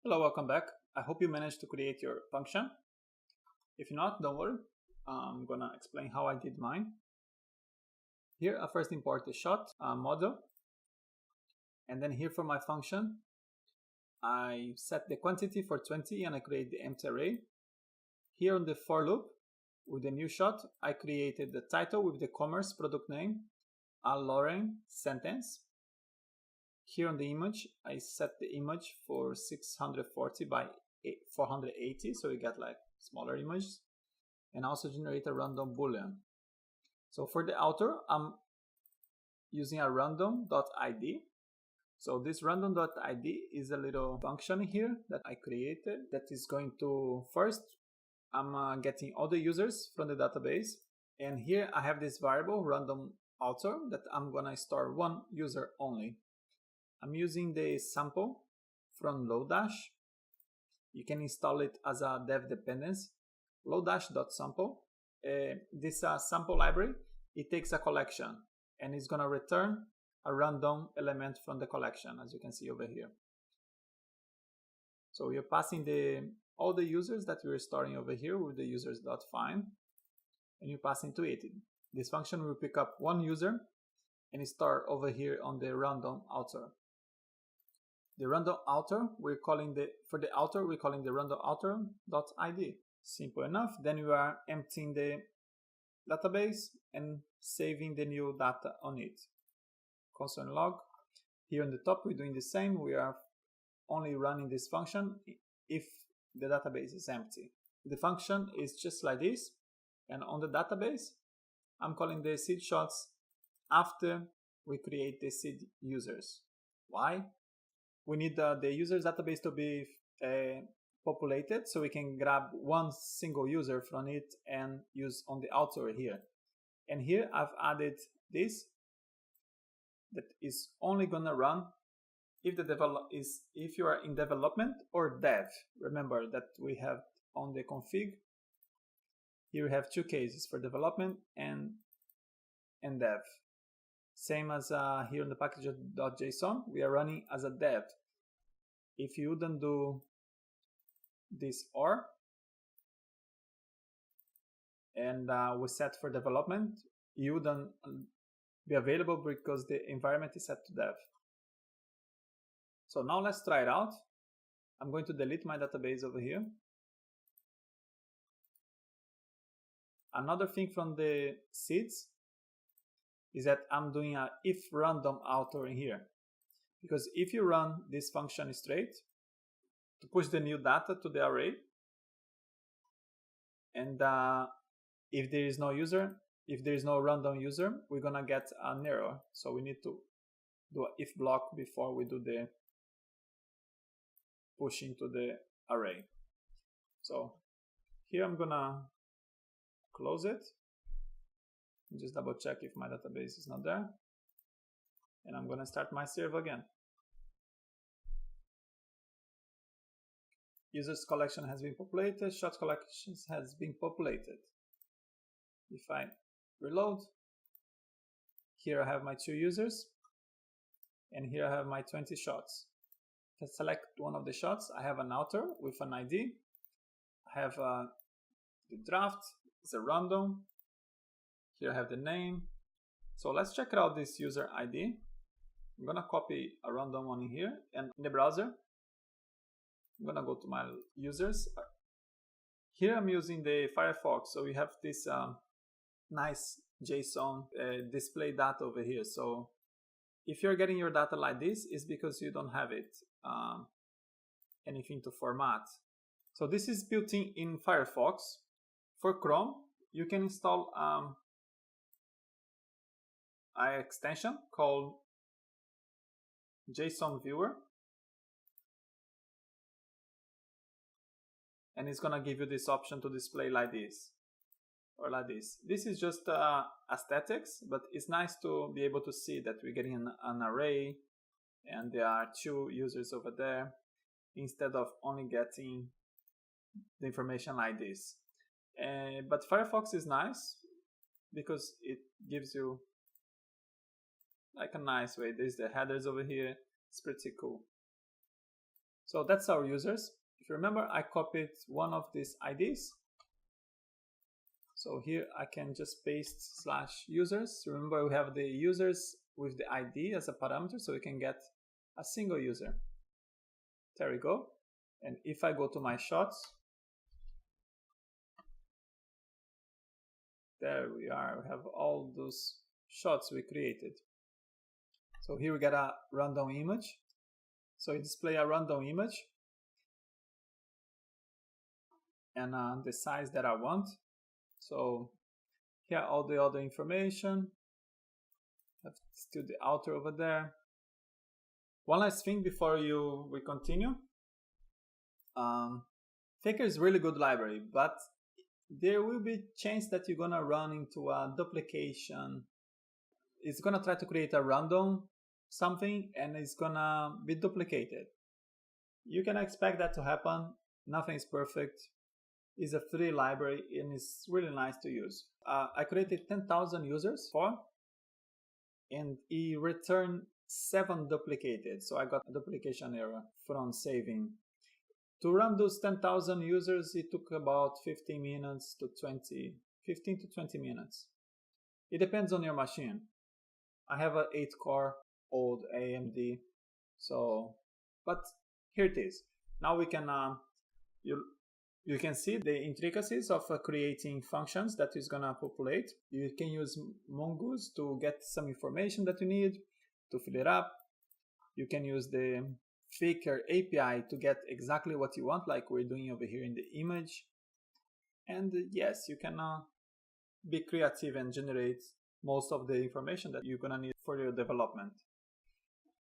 Hello, welcome back. I hope you managed to create your function. If not, don't worry. I'm gonna explain how I did mine. Here, I first import the shot model. And then here for my function, I set the quantity for 20 and I create the empty array. Here on the for loop, with the new shot, I created the title with the commerce product name, a Lauren sentence. Here on the image, I set the image for 640 by 480, so we get like smaller images, and also generate a random boolean. So for the author, I'm using a random.id. So this random.id is a little function here that I created that is going to first, I'm getting all the users from the database, and here I have this variable random author that I'm gonna store one user only. I'm using the sample from Lodash. You can install it as a dev dependency, lodash.sample. This sample library, it takes a collection and it's going to return a random element from the collection, as you can see over here. So we're passing all the users that we're storing over here with the users.find, and you pass into it. This function will pick up one user and store over here on the random author. The random author, for the author, we're calling the random author.id. Simple enough. Then we are emptying the database and saving the new data on it. Console log. Here on the top, we're doing the same. We are only running this function if the database is empty. The function is just like this. And on the database, I'm calling the seed shots after we create the seed users. Why? We need the users database to be populated so we can grab one single user from it and use on the author here. And here I've added this that is only gonna run if you are in development or dev. Remember that we have on the config here we have two cases for development and dev. Same as here in the package.json, we are running as a dev. If you wouldn't do this or, and we set for development, you wouldn't be available because the environment is set to dev. So now let's try it out. I'm going to delete my database over here. Another thing from the seeds is that I'm doing a if random author in here. Because if you run this function straight to push the new data to the array, and if there is no random user, we're gonna get an error. So we need to do an if block before we do the push into the array. So here I'm gonna close it. Just double check if my database is not there. And I'm going to start my serve again. Users collection has been populated. Shot collections has been populated. If I reload, here I have my 2 users. And here I have my 20 shots. To select one of the shots, I have an author with an ID. I have the draft. It's a random. Here I have the name. So let's check out this user ID. I'm going to copy a random one in here, and in the browser, I'm going to go to my users. Here I'm using the Firefox, so we have this nice JSON display data over here. So if you're getting your data like this, it's because you don't have it anything to format. So this is built in Firefox. For Chrome, you can install an extension called JSON Viewer, and it's gonna give you this option to display like this or like this. This is just aesthetics, but it's nice to be able to see that we're getting an array and there are 2 users over there instead of only getting the information like this. But Firefox is nice because it gives you like a nice way. There's the headers over here. It's pretty cool. So that's our users. If you remember, I copied one of these IDs. So here I can just paste /users. Remember, we have the users with the ID as a parameter, so we can get a single user. There we go. And if I go to my shots, there we are. We have all those shots we created. So here we get a random image. So you display a random image and the size that I want. So here all the other information. Have still the author over there. One last thing before we continue. Faker is really good library, but there will be chance that you're gonna run into a duplication. It's gonna try to create a random something and it's gonna be duplicated. You can expect that to happen. Nothing is perfect. It's a free library and it's really nice to use. I created 10,000 users for, and it returned 7 duplicated. So I got a duplication error from saving. To run those 10,000 users, it took about 15 to 20 minutes. It depends on your machine. I have an 8-core old AMD, but here it is. Now we can, you can see the intricacies of creating functions that is gonna populate. You can use Mongoose to get some information that you need to fill it up. You can use the Faker API to get exactly what you want, like we're doing over here in the image. And yes, you can be creative and generate most of the information that you're gonna need for your development.